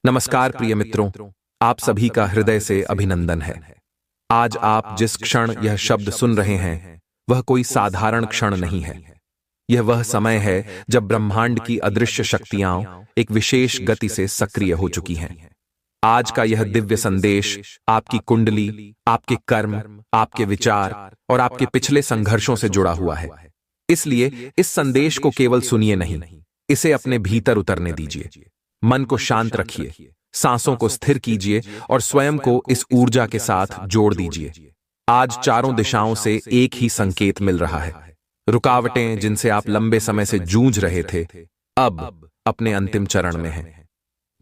नमस्कार प्रिय मित्रों, आप सभी का हृदय से अभिनंदन है। आज आप जिस क्षण यह शब्द सुन रहे हैं, वह कोई साधारण क्षण नहीं है। यह वह समय है जब ब्रह्मांड की अदृश्य शक्तियां एक विशेष गति से सक्रिय हो चुकी हैं। आज का यह दिव्य संदेश आपकी कुंडली, आपके कर्म, आपके विचार और आपके पिछले संघर्षों से जुड़ा हुआ है। इसलिए इस संदेश को केवल सुनिए नहीं, इसे अपने भीतर उतरने दीजिए। मन को शांत रखिए, सांसों को स्थिर कीजिए और स्वयं को इस ऊर्जा के साथ जोड़ दीजिए। आज चारों दिशाओं से एक ही संकेत मिल रहा है। रुकावटें जिनसे आप लंबे समय से जूझ रहे थे, अब अपने अंतिम चरण में हैं।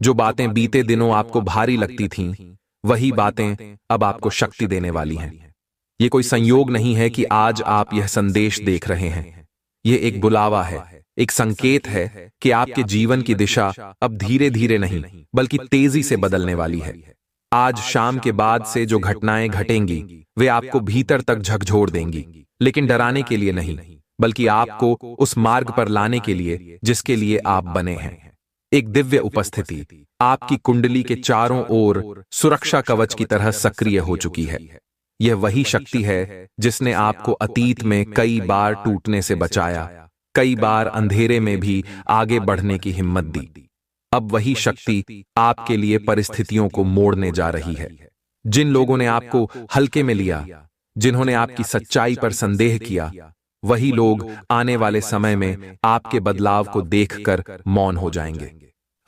जो बातें बीते दिनों आपको भारी लगती थीं, वही बातें अब आपको शक्ति देने वाली हैं। ये कोई संयोग नहीं है कि आज आप यह संदेश देख रहे हैं। ये एक बुलावा है, एक संकेत है कि आपके जीवन की दिशा अब धीरे धीरे नहीं बल्कि तेजी से बदलने वाली है। आज शाम के बाद से जो घटनाएं घटेंगी, वे आपको भीतर तक झकझोर देंगी, लेकिन डराने के लिए नहीं, बल्कि आपको उस मार्ग पर लाने के लिए जिसके लिए आप बने हैं। एक दिव्य उपस्थिति आपकी कुंडली के चारों ओर सुरक्षा कवच की तरह सक्रिय हो चुकी है। यह वही शक्ति है जिसने आपको अतीत में कई बार टूटने से बचाया, कई बार अंधेरे में भी आगे बढ़ने की हिम्मत दी। अब वही शक्ति आपके लिए परिस्थितियों को मोड़ने जा रही है। जिन लोगों ने आपको हल्के में लिया, जिन्होंने आपकी सच्चाई पर संदेह किया, वही लोग आने वाले समय में आपके बदलाव को देखकर मौन हो जाएंगे।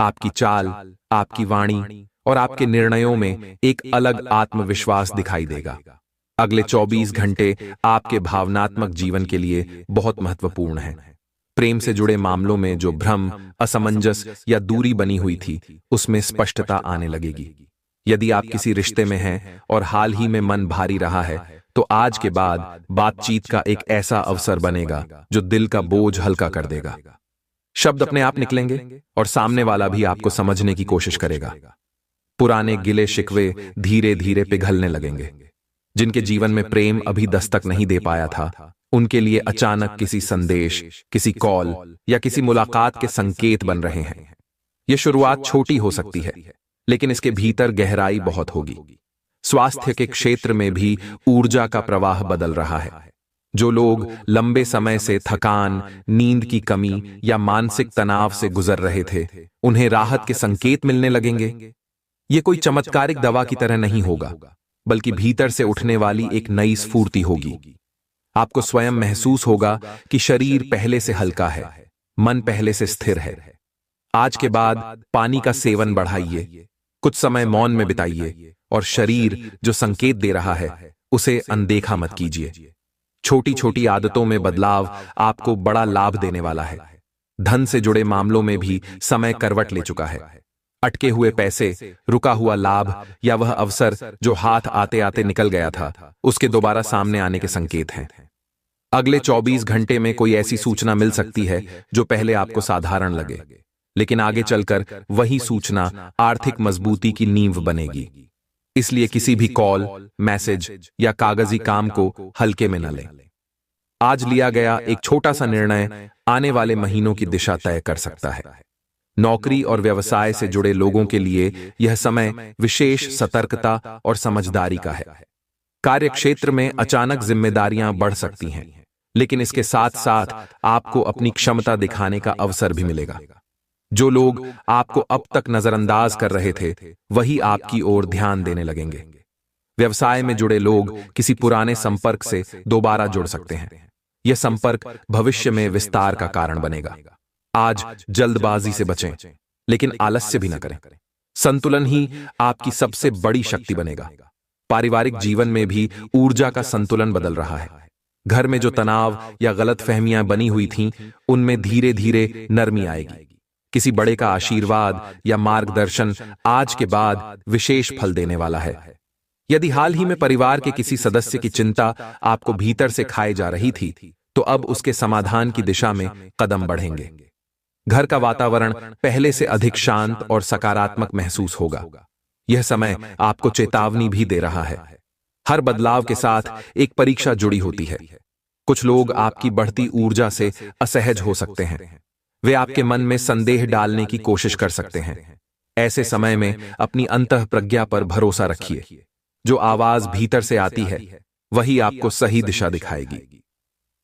आपकी चाल, आपकी वाणी और आपके निर्णयों में एक अलग आत्मविश्वास दिखाई देगा। अगले 24 घंटे आपके भावनात्मक जीवन के लिए बहुत महत्वपूर्ण हैं। प्रेम से जुड़े मामलों में जो भ्रम, असमंजस या दूरी बनी हुई थी, उसमें स्पष्टता आने लगेगी। यदि आप किसी रिश्ते में हैं और हाल ही में मन भारी रहा है, तो आज के बाद बातचीत का एक ऐसा अवसर बनेगा जो दिल का बोझ हल्का कर देगा। शब्द अपने आप निकलेंगे और सामने वाला भी आपको समझने की कोशिश करेगा। पुराने गिले शिकवे धीरे धीरे पिघलने लगेंगे। जिनके जीवन में प्रेम अभी दस्तक नहीं दे पाया था, उनके लिए अचानक किसी संदेश, किसी कॉल या किसी मुलाकात के संकेत बन रहे हैं। यह शुरुआत छोटी हो सकती है, लेकिन इसके भीतर गहराई बहुत होगी। स्वास्थ्य के क्षेत्र में भी ऊर्जा का प्रवाह बदल रहा है। जो लोग लंबे समय से थकान, नींद की कमी या मानसिक तनाव से गुजर रहे थे, उन्हें राहत के संकेत मिलने लगेंगे। यह कोई चमत्कारिक दवा की तरह नहीं होगा, बल्कि भीतर से उठने वाली एक नई स्फूर्ति होगी। आपको स्वयं महसूस होगा कि शरीर पहले से हल्का है, मन पहले से स्थिर है। आज के बाद पानी का सेवन बढ़ाइए, कुछ समय मौन में बिताइए और शरीर जो संकेत दे रहा है, उसे अनदेखा मत कीजिए। छोटी छोटी आदतों में बदलाव आपको बड़ा लाभ देने वाला है। धन से जुड़े मामलों में भी समय करवट ले चुका है। अटके हुए पैसे, रुका हुआ लाभ या वह अवसर जो हाथ आते आते निकल गया था, उसके दोबारा सामने आने के संकेत हैं। अगले 24 घंटे में कोई ऐसी सूचना मिल सकती है जो पहले आपको साधारण लगे, लेकिन आगे चलकर वही सूचना आर्थिक मजबूती की नींव बनेगी। इसलिए किसी भी कॉल, मैसेज या कागजी काम को हल्के में न लें। आज लिया गया एक छोटा सा निर्णय आने वाले महीनों की दिशा तय कर सकता है। नौकरी और व्यवसाय से जुड़े लोगों के लिए यह समय विशेष सतर्कता और समझदारी का है। कार्यक्षेत्र में अचानक जिम्मेदारियां बढ़ सकती हैं, लेकिन इसके साथ साथ आपको अपनी क्षमता दिखाने का अवसर भी मिलेगा। जो लोग आपको अब तक नजरअंदाज कर रहे थे, वही आपकी ओर ध्यान देने लगेंगे। व्यवसाय में जुड़े लोग किसी पुराने संपर्क से दोबारा जुड़ सकते हैं। यह संपर्क भविष्य में विस्तार का कारण बनेगा। आज जल्दबाजी से बचें, लेकिन आलस्य भी न करें। संतुलन ही आपकी सबसे बड़ी शक्ति बनेगा। पारिवारिक जीवन में भी ऊर्जा का संतुलन बदल रहा है। घर में जो तनाव या गलतफहमियां बनी हुई थीं, उनमें धीरे धीरे नरमी आएगी। किसी बड़े का आशीर्वाद या मार्गदर्शन आज के बाद विशेष फल देने वाला है। यदि हाल ही में परिवार के किसी सदस्य की चिंता आपको भीतर से खाए जा रही थी, तो अब उसके समाधान की दिशा में कदम बढ़ेंगे। घर का वातावरण पहले से अधिक शांत और सकारात्मक महसूस होगा। यह समय आपको चेतावनी भी दे रहा है। हर बदलाव के साथ एक परीक्षा जुड़ी होती है। कुछ लोग आपकी बढ़ती ऊर्जा से असहज हो सकते हैं। वे आपके मन में संदेह डालने की कोशिश कर सकते हैं। ऐसे समय में अपनी अंतः प्रज्ञा पर भरोसा रखिए। जो आवाज भीतर से आती है वही आपको सही दिशा दिखाएगी।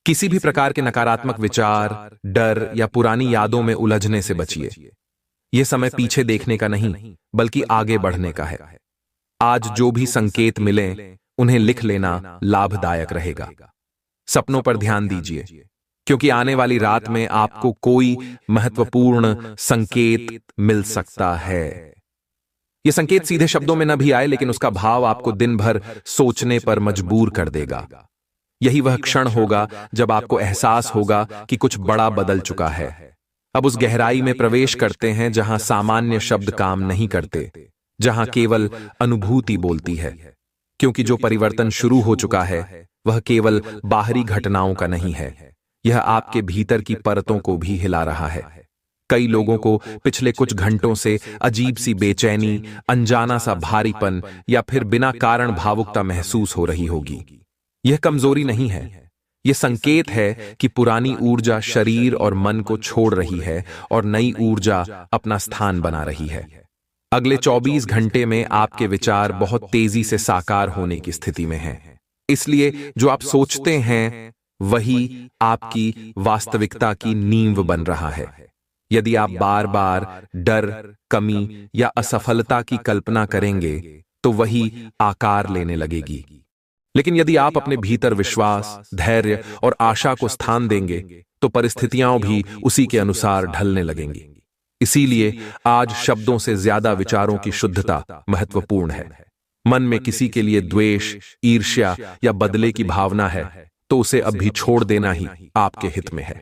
किसी भी प्रकार के नकारात्मक विचार, डर या पुरानी यादों में उलझने से बचिए। यह समय पीछे देखने का नहीं बल्कि आगे बढ़ने का है। आज जो भी संकेत मिलें उन्हें लिख लेना लाभदायक रहेगा। सपनों पर ध्यान दीजिए, क्योंकि आने वाली रात में आपको कोई महत्वपूर्ण संकेत मिल सकता है। यह संकेत सीधे शब्दों में न भी आए, लेकिन उसका भाव आपको दिन भर सोचने पर मजबूर कर देगा। यही वह क्षण होगा जब आपको एहसास होगा कि कुछ बड़ा बदल चुका है। अब उस गहराई में प्रवेश करते हैं जहां सामान्य शब्द काम नहीं करते, जहां केवल अनुभूति बोलती है। क्योंकि जो परिवर्तन शुरू हो चुका है वह केवल बाहरी घटनाओं का नहीं है, यह आपके भीतर की परतों को भी हिला रहा है। कई लोगों को पिछले कुछ घंटों से अजीब सी बेचैनी, अनजाना सा भारीपन या फिर बिना कारण भावुकता महसूस हो रही होगी। यह कमजोरी नहीं है, यह संकेत है कि पुरानी ऊर्जा शरीर और मन को छोड़ रही है और नई ऊर्जा अपना स्थान बना रही है। अगले 24 घंटे में आपके विचार बहुत तेजी से साकार होने की स्थिति में हैं। इसलिए जो आप सोचते हैं वही आपकी वास्तविकता की नींव बन रहा है। यदि आप बार बार डर, कमी या असफलता की कल्पना करेंगे तो वही आकार लेने लगेगी। लेकिन यदि आप अपने भीतर विश्वास, धैर्य और आशा को स्थान देंगे तो परिस्थितियां भी उसी के अनुसार ढलने लगेंगी। इसीलिए आज शब्दों से ज्यादा विचारों की शुद्धता महत्वपूर्ण है। मन में किसी के लिए द्वेष, ईर्ष्या या बदले की भावना है तो उसे अभी छोड़ देना ही आपके हित में है।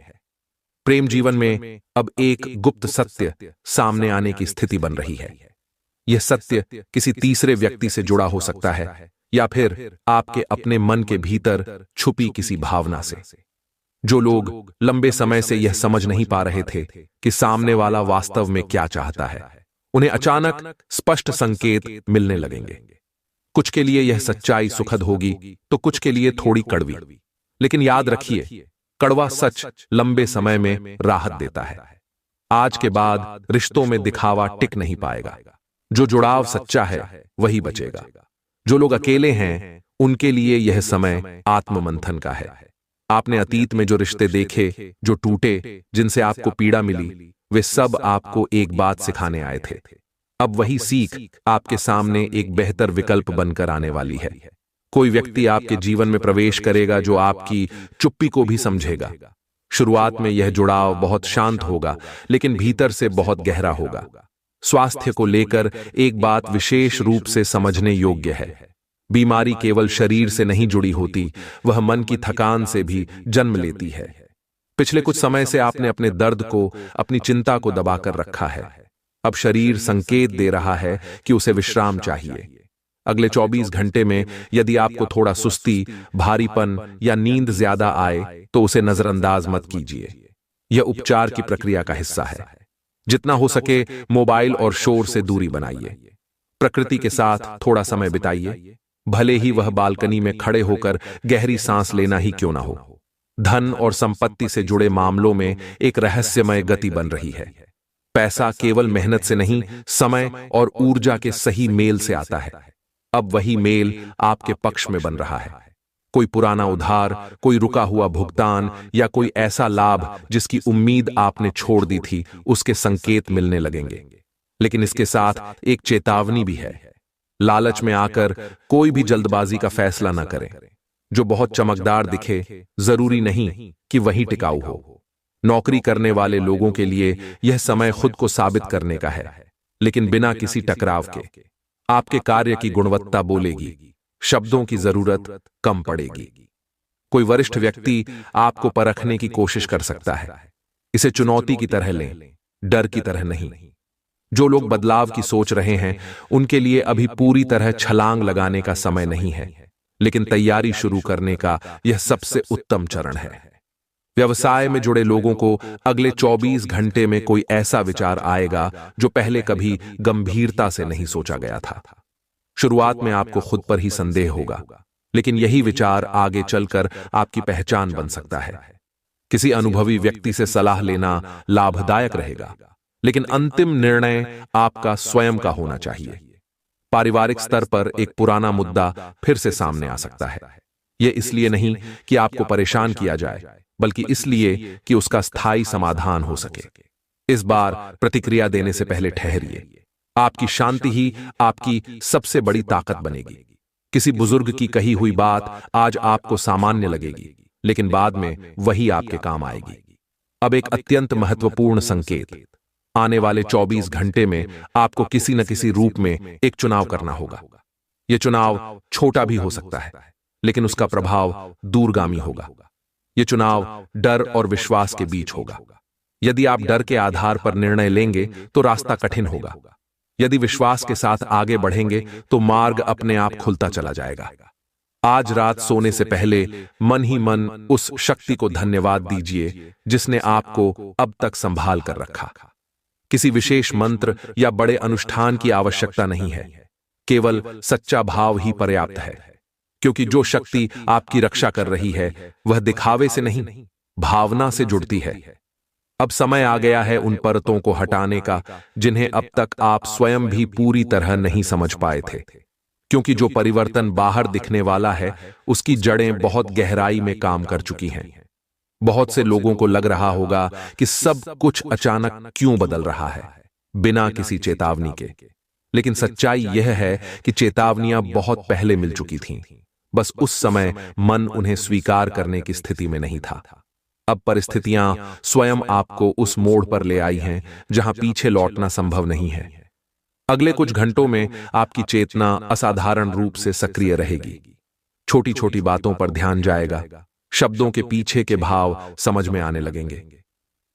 प्रेम जीवन में अब एक गुप्त सत्य सामने आने की स्थिति बन रही है। यह सत्य किसी तीसरे व्यक्ति से जुड़ा हो सकता है या फिर आपके अपने मन के भीतर छुपी किसी भावना से। जो लोग लंबे समय से यह समझ नहीं पा रहे थे कि सामने वाला वास्तव में क्या चाहता है, उन्हें अचानक स्पष्ट संकेत मिलने लगेंगे। कुछ के लिए यह सच्चाई सुखद होगी तो कुछ के लिए थोड़ी कड़वी, लेकिन याद रखिए, कड़वा सच लंबे समय में राहत देता है। आज के बाद रिश्तों में दिखावा टिक नहीं पाएगा। जो जुड़ाव सच्चा है वही बचेगा। जो लोग अकेले हैं उनके लिए यह समय आत्ममंथन का है। आपने अतीत में जो रिश्ते देखे, जो टूटे, जिनसे आपको पीड़ा मिली, वे सब आपको एक बात सिखाने आए थे। अब वही सीख आपके सामने एक बेहतर विकल्प बनकर आने वाली है। कोई व्यक्ति आपके जीवन में प्रवेश करेगा जो आपकी चुप्पी को भी समझेगा। शुरुआत में यह जुड़ाव बहुत शांत होगा, लेकिन भीतर से बहुत गहरा होगा। स्वास्थ्य को लेकर एक बात विशेष रूप से समझने योग्य है। बीमारी केवल शरीर से नहीं जुड़ी होती, वह मन की थकान से भी जन्म लेती है। पिछले कुछ समय से आपने अपने दर्द को, अपनी चिंता को दबाकर रखा है। अब शरीर संकेत दे रहा है कि उसे विश्राम चाहिए। अगले 24 घंटे में यदि आपको थोड़ा सुस्ती, भारीपन या नींद ज्यादा आए तो उसे नजरअंदाज मत कीजिए। यह उपचार की प्रक्रिया का हिस्सा है। जितना हो सके मोबाइल और शोर से दूरी बनाइए। प्रकृति के साथ थोड़ा समय बिताइए, भले ही वह बालकनी में खड़े होकर गहरी सांस लेना ही क्यों ना हो। धन और संपत्ति से जुड़े मामलों में एक रहस्यमय गति बन रही है। पैसा केवल मेहनत से नहीं, समय और ऊर्जा के सही मेल से आता है। अब वही मेल आपके पक्ष में बन रहा है। कोई पुराना उधार, कोई रुका हुआ भुगतान या कोई ऐसा लाभ जिसकी उम्मीद आपने छोड़ दी थी, उसके संकेत मिलने लगेंगे। लेकिन इसके साथ एक चेतावनी भी है। लालच में आकर कोई भी जल्दबाजी का फैसला न करें। जो बहुत चमकदार दिखे, जरूरी नहीं कि वही टिकाऊ हो। नौकरी करने वाले लोगों के लिए यह समय खुद को साबित करने का है, लेकिन बिना किसी टकराव के। आपके कार्य की गुणवत्ता बोलेगी, शब्दों की जरूरत कम पड़ेगी। कोई वरिष्ठ व्यक्ति आपको परखने की कोशिश कर सकता है। इसे चुनौती की तरह लें, डर की तरह नहीं। जो लोग बदलाव की सोच रहे हैं उनके लिए अभी पूरी तरह छलांग लगाने का समय नहीं है, लेकिन तैयारी शुरू करने का यह सबसे उत्तम चरण है। व्यवसाय में जुड़े लोगों को अगले 24 घंटे में कोई ऐसा विचार आएगा जो पहले कभी गंभीरता से नहीं सोचा गया था। शुरुआत में आपको खुद पर ही संदेह होगा, लेकिन यही विचार आगे चलकर आपकी पहचान बन सकता है। किसी अनुभवी व्यक्ति से सलाह लेना लाभदायक रहेगा, लेकिन अंतिम निर्णय आपका स्वयं का होना चाहिए। पारिवारिक स्तर पर एक पुराना मुद्दा फिर से सामने आ सकता है। यह इसलिए नहीं कि आपको परेशान किया जाए, बल्कि इसलिए कि उसका स्थायी समाधान हो सके। इस बार प्रतिक्रिया देने से पहले ठहरिए। आपकी शांति ही आपकी सबसे बड़ी ताकत बनेगी। किसी बुजुर्ग की कही हुई बात आज आपको सामान्य लगेगी, लेकिन बाद में वही आपके काम आएगी। अब एक अत्यंत महत्वपूर्ण संकेत। आने वाले 24 घंटे में आपको किसी न किसी रूप में एक चुनाव करना होगा। यह चुनाव छोटा भी हो सकता है, लेकिन उसका प्रभाव दूरगामी होगा। यह चुनाव डर और विश्वास के बीच होगा। यदि आप डर के आधार पर निर्णय लेंगे तो रास्ता कठिन होगा। यदि विश्वास के साथ आगे बढ़ेंगे तो मार्ग अपने आप खुलता चला जाएगा। आज रात सोने से पहले मन ही मन उस शक्ति को धन्यवाद दीजिए जिसने आपको अब तक संभाल कर रखा। किसी विशेष मंत्र या बड़े अनुष्ठान की आवश्यकता नहीं है, केवल सच्चा भाव ही पर्याप्त है। क्योंकि जो शक्ति आपकी रक्षा कर रही है वह दिखावे से नहीं, भावना से जुड़ती है। अब समय आ गया है उन परतों को हटाने का जिन्हें अब तक आप स्वयं भी पूरी तरह नहीं समझ पाए थे। क्योंकि जो परिवर्तन बाहर दिखने वाला है उसकी जड़ें बहुत गहराई में काम कर चुकी हैं। बहुत से लोगों को लग रहा होगा कि सब कुछ अचानक क्यों बदल रहा है, बिना किसी चेतावनी के। लेकिन सच्चाई यह है कि चेतावनियां बहुत पहले मिल चुकी थीं। बस उस समय मन उन्हें स्वीकार करने की स्थिति में नहीं था। अब परिस्थितियां स्वयं आपको उस मोड़ पर ले आई हैं जहां पीछे लौटना संभव नहीं है। अगले कुछ घंटों में आपकी चेतना असाधारण रूप से सक्रिय रहेगी। छोटी छोटी बातों पर ध्यान जाएगा, शब्दों के पीछे के भाव समझ में आने लगेंगे।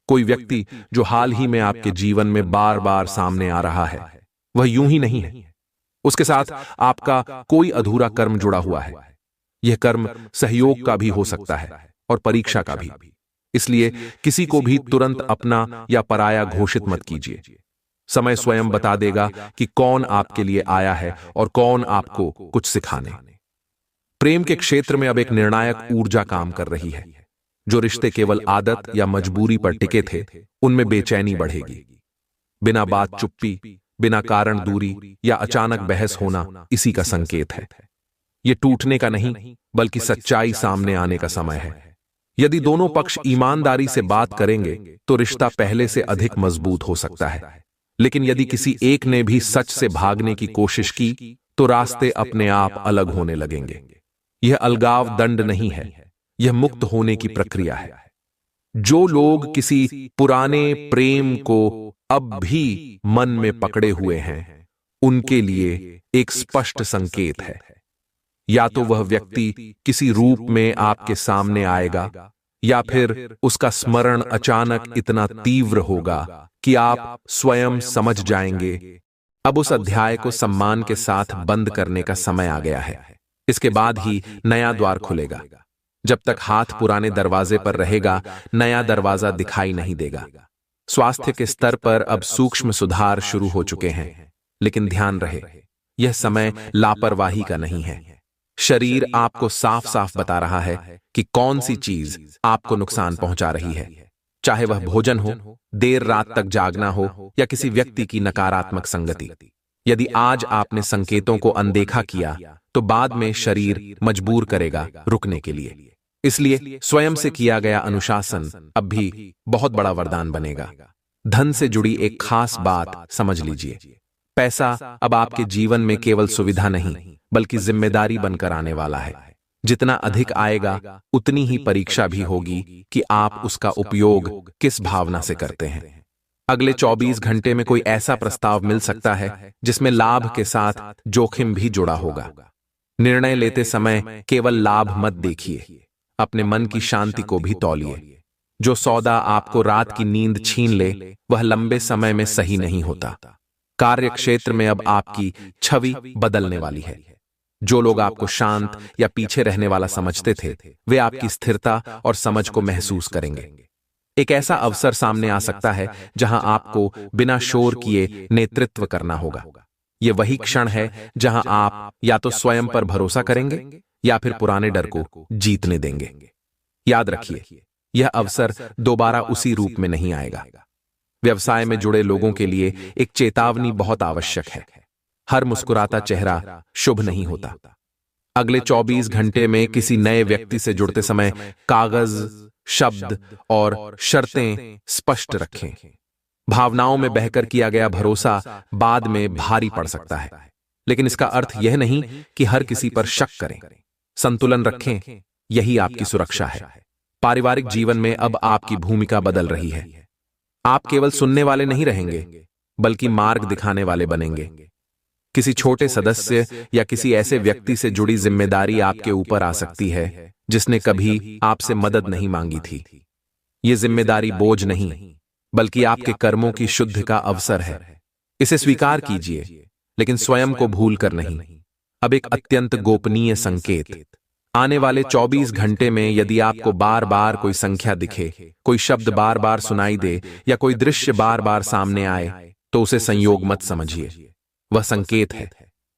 कोई व्यक्ति जो हाल ही में आपके जीवन में बार बार सामने आ रहा है वह यूं ही नहीं है। उसके साथ आपका कोई अधूरा कर्म जुड़ा हुआ है। यह कर्म सहयोग का भी हो सकता है और परीक्षा का भी। इसलिए किसी को भी तुरंत अपना या पराया घोषित मत कीजिए। समय स्वयं बता देगा कि कौन आपके लिए आया है और कौन आपको कुछ सिखाने। प्रेम के क्षेत्र में अब एक निर्णायक ऊर्जा काम कर रही है। जो रिश्ते केवल आदत या मजबूरी पर टिके थे उनमें बेचैनी बढ़ेगी। बिना बात चुप्पी, बिना कारण दूरी या अचानक बहस होना इसी का संकेत है। यह टूटने का नहीं बल्कि सच्चाई सामने आने का समय है। यदि दोनों पक्ष ईमानदारी से बात करेंगे तो रिश्ता पहले से अधिक मजबूत हो सकता है। लेकिन यदि किसी एक ने भी सच से भागने की कोशिश की तो रास्ते अपने आप अलग होने लगेंगे। यह अलगाव दंड नहीं है, यह मुक्त होने की प्रक्रिया है। जो लोग किसी पुराने प्रेम को अब भी मन में पकड़े हुए हैं उनके लिए एक स्पष्ट संकेत है। या तो वह व्यक्ति किसी रूप में आपके सामने आएगा या फिर उसका स्मरण अचानक इतना तीव्र होगा कि आप स्वयं समझ जाएंगे अब उस अध्याय को सम्मान के साथ बंद करने का समय आ गया है। इसके बाद ही नया द्वार खुलेगा। जब तक हाथ पुराने दरवाजे पर रहेगा नया दरवाजा दिखाई नहीं देगा। स्वास्थ्य के स्तर पर अब सूक्ष्म सुधार शुरू हो चुके हैं, लेकिन ध्यान रहे यह समय लापरवाही का नहीं है। शरीर आपको साफ साफ बता रहा है कि कौन सी चीज आपको नुकसान पहुंचा रही है, चाहे वह भोजन हो, देर रात तक जागना हो या किसी व्यक्ति की नकारात्मक संगति। यदि आज आपने संकेतों को अनदेखा किया तो बाद में शरीर मजबूर करेगा रुकने के लिए। इसलिए स्वयं से किया गया अनुशासन अब भी बहुत बड़ा वरदान बनेगा। धन से जुड़ी एक खास बात समझ लीजिए। पैसा अब आपके जीवन में केवल सुविधा नहीं बल्कि जिम्मेदारी बनकर आने वाला है। जितना अधिक आएगा उतनी ही परीक्षा भी होगी कि आप उसका उपयोग किस भावना से करते हैं। अगले 24 घंटे में कोई ऐसा प्रस्ताव मिल सकता है जिसमें लाभ के साथ जोखिम भी जुड़ा होगा। निर्णय लेते समय केवल लाभ मत देखिए, अपने मन की शांति को भी तौलिए। जो सौदा आपको रात की नींद छीन ले वह लंबे समय में सही नहीं होता। कार्य क्षेत्र में अब आपकी छवि बदलने वाली है। जो लोग आपको शांत या पीछे रहने वाला समझते थे वे आपकी स्थिरता और समझ को महसूस करेंगे। एक ऐसा अवसर सामने आ सकता है जहां आपको बिना शोर किए नेतृत्व करना होगा। यह वही क्षण है जहां आप या तो स्वयं पर भरोसा करेंगे या फिर पुराने डर को जीतने देंगे। याद रखिए, यह अवसर दोबारा उसी रूप में नहीं आएगा। व्यवसाय में जुड़े लोगों के लिए एक चेतावनी बहुत आवश्यक है। हर मुस्कुराता चेहरा शुभ नहीं होता। अगले 24 घंटे में किसी नए व्यक्ति से जुड़ते समय कागज, शब्द और शर्तें स्पष्ट रखें। भावनाओं में बहकर किया गया भरोसा बाद में भारी पड़ सकता है, लेकिन इसका अर्थ यह नहीं कि हर किसी पर शक करें। संतुलन रखें, यही आपकी सुरक्षा है। पारिवारिक जीवन में अब आपकी भूमिका बदल रही है। आप केवल सुनने वाले नहीं रहेंगे, बल्कि मार्ग दिखाने वाले बनेंगे। किसी छोटे सदस्य या किसी ऐसे व्यक्ति से जुड़ी जिम्मेदारी आपके ऊपर आ सकती है जिसने कभी आपसे मदद नहीं मांगी थी। यह जिम्मेदारी बोझ नहीं, बल्कि आपके कर्मों की शुद्ध का अवसर है। इसे स्वीकार कीजिए, लेकिन स्वयं को भूल कर नहीं। अब एक अत्यंत गोपनीय संकेत। आने वाले 24 घंटे में यदि आपको बार बार कोई संख्या दिखे, कोई शब्द बार बार सुनाई दे या कोई दृश्य बार बार सामने आए, तो उसे संयोग मत समझिए। वह संकेत है,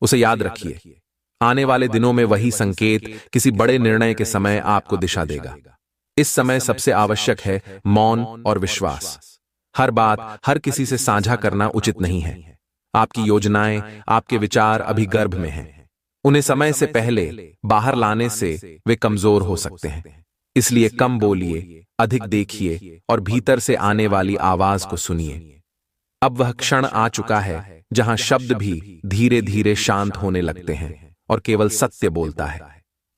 उसे याद रखिए। आने वाले दिनों में वही संकेत किसी बड़े निर्णय के समय आपको दिशा देगा। इस समय सबसे आवश्यक है मौन और विश्वास। हर बात हर किसी से साझा करना उचित नहीं है। आपकी योजनाएं, आपके विचार अभी गर्भ में हैं। उन्हें समय से पहले बाहर लाने से वे कमजोर हो सकते हैं। इसलिए कम बोलिए, अधिक देखिए और भीतर से आने वाली आवाज को सुनिए। अब वह क्षण आ चुका है जहां शब्द भी धीरे धीरे शांत होने लगते हैं और केवल सत्य बोलता है,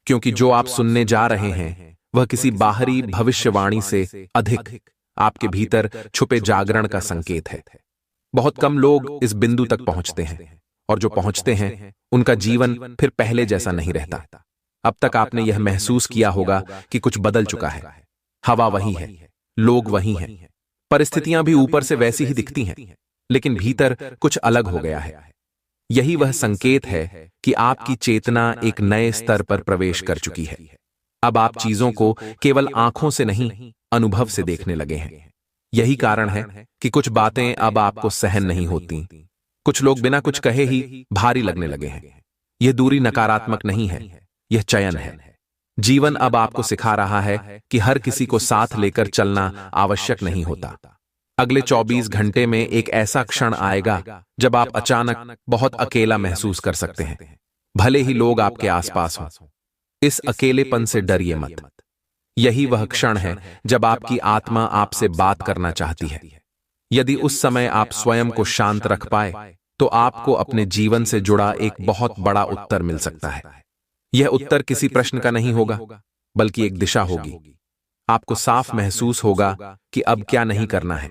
क्योंकि जो आप सुनने जा रहे हैं वह किसी बाहरी भविष्यवाणी से अधिक आपके भीतर छुपे जागरण का संकेत है। बहुत कम लोग इस बिंदु तक पहुंचते हैं, और जो पहुंचते हैं उनका जीवन फिर पहले जैसा नहीं रहता। अब तक आपने यह महसूस किया होगा कि कुछ बदल चुका है। हवा वही है, लोग वही हैं, परिस्थितियां भी ऊपर से वैसी ही दिखती हैं, लेकिन भीतर कुछ अलग हो गया है। यही वह संकेत है कि आपकी चेतना एक नए स्तर पर प्रवेश कर चुकी है। अब आप चीजों को केवल आंखों से नहीं, अनुभव से देखने लगे हैं। यही कारण है कि कुछ बातें अब आपको सहन नहीं होती। कुछ लोग बिना कुछ कहे ही भारी लगने लगे हैं। यह दूरी नकारात्मक नहीं है, यह चयन है। जीवन अब आपको सिखा रहा है कि हर किसी को साथ लेकर चलना आवश्यक नहीं होता। अगले 24 घंटे में एक ऐसा क्षण आएगा जब आप अचानक बहुत अकेला महसूस कर सकते हैं, भले ही लोग आपके आसपास हों। इस अकेलेपन से डरिए मत। यही वह क्षण है जब आपकी आत्मा आपसे बात करना चाहती है। यदि उस समय आप स्वयं को शांत रख पाए, तो आपको अपने जीवन से जुड़ा एक बहुत बड़ा उत्तर मिल सकता है। यह उत्तर किसी प्रश्न का नहीं होगा, बल्कि एक दिशा होगी। आपको साफ महसूस होगा कि अब क्या नहीं करना है,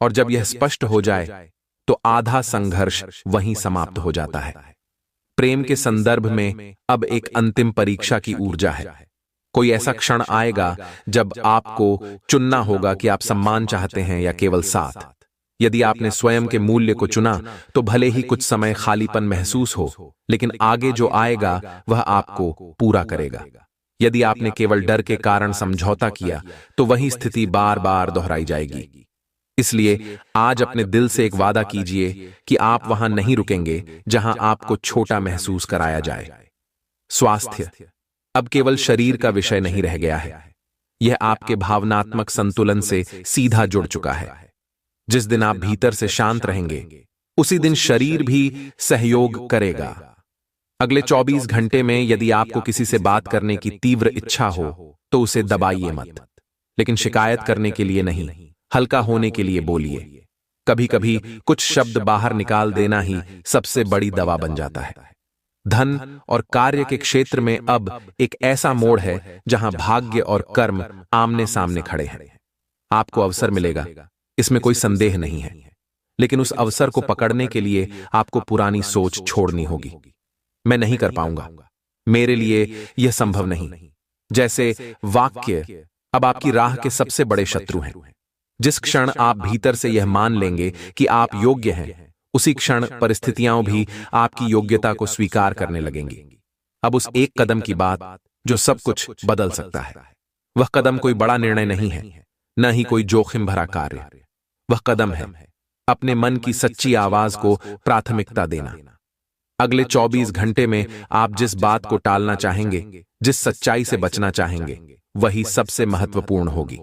और जब यह स्पष्ट हो जाए तो आधा संघर्ष वहीं समाप्त हो जाता है। प्रेम के संदर्भ में अब एक अंतिम परीक्षा की ऊर्जा है। कोई ऐसा क्षण आएगा जब आपको चुनना होगा कि आप सम्मान चाहते हैं या केवल साथ। यदि आपने स्वयं के मूल्य को चुना, तो भले ही कुछ समय खालीपन महसूस हो, लेकिन आगे जो आएगा वह आपको पूरा करेगा। यदि आपने केवल डर के कारण समझौता किया, तो वही स्थिति बार बार दोहराई जाएगी। इसलिए आज अपने दिल से एक वादा कीजिए कि आप वहां नहीं रुकेंगे जहां आपको छोटा महसूस कराया जाए। स्वास्थ्य अब केवल शरीर का विषय नहीं रह गया है, यह आपके भावनात्मक संतुलन से सीधा जुड़ चुका है। जिस दिन आप भीतर से शांत रहेंगे, उसी दिन शरीर भी सहयोग करेगा। अगले 24 घंटे में यदि आपको किसी से बात करने की तीव्र इच्छा हो, तो उसे दबाइए मत, लेकिन शिकायत करने के लिए नहीं, हल्का होने के लिए बोलिए। कभी कभी कुछ शब्द बाहर निकाल देना ही सबसे बड़ी दवा बन जाता है। धन और कार्य के क्षेत्र में अब एक ऐसा मोड़ है जहां भाग्य और कर्म आमने सामने खड़े हैं। आपको अवसर मिलेगा, इसमें कोई संदेह नहीं है, लेकिन उस अवसर को पकड़ने के लिए आपको पुरानी सोच छोड़नी होगी। मैं नहीं कर पाऊंगा, मेरे लिए यह संभव नहीं, जैसे वाक्य अब आपकी राह के सबसे बड़े शत्रु हैं। जिस क्षण आप भीतर से यह मान लेंगे कि आप योग्य हैं, उसी क्षण परिस्थितियां भी आपकी योग्यता को स्वीकार करने लगेंगी। अब उस एक कदम की बात जो सब कुछ बदल सकता है। वह कदम कोई बड़ा निर्णय नहीं है, न ही कोई जोखिम भरा कार्य। वह कदम है अपने मन की सच्ची आवाज को प्राथमिकता देना। अगले 24 घंटे में आप जिस बात को टालना चाहेंगे, जिस सच्चाई से बचना चाहेंगे, वही सबसे महत्वपूर्ण होगी।